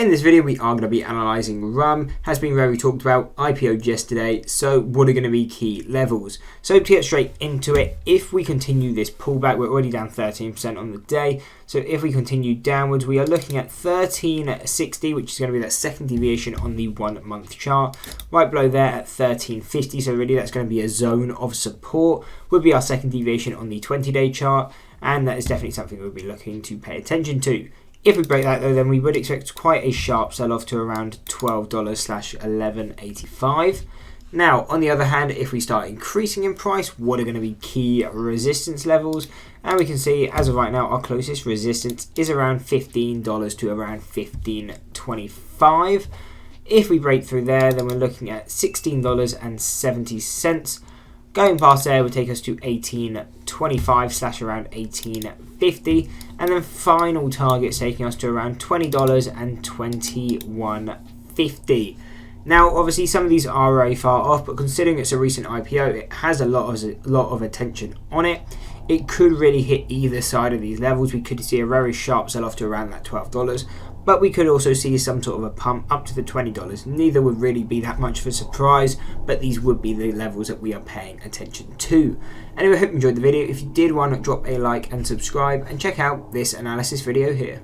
In this video, we are going to be analysing RUM, has been very talked about, IPO'd yesterday, so what are going to be key levels? So to get straight into it, if we continue this pullback, we're already down 13% on the day, so if we continue downwards, we are looking at 1360, which is going to be that second deviation on the 1 month chart. Right below there at 1350, so really that's going to be a zone of support, would be our second deviation on the 20-day chart, and that is definitely something we'll be looking to pay attention to. If we break that though, then we would expect quite a sharp sell-off to around $12/11.85. Now, on the other hand, if we start increasing in price, what are going to be key resistance levels? And we can see, as of right now, our closest resistance is around $15 to around $15.25. If we break through there, then we're looking at $16.70. Going past there would take us to $18.25 / around $18.50, and then final targets taking us to around $20 and $21.50. Now, obviously, some of these are very far off, but considering it's a recent IPO, it has a lot of attention on it. It could really hit either side of these levels. We could see a very sharp sell-off to around that $12, but we could also see some sort of a pump up to the $20. Neither would really be that much of a surprise, but these would be the levels that we are paying attention to. Anyway, I hope you enjoyed the video. If you did, why not drop a like and subscribe, and check out this analysis video here.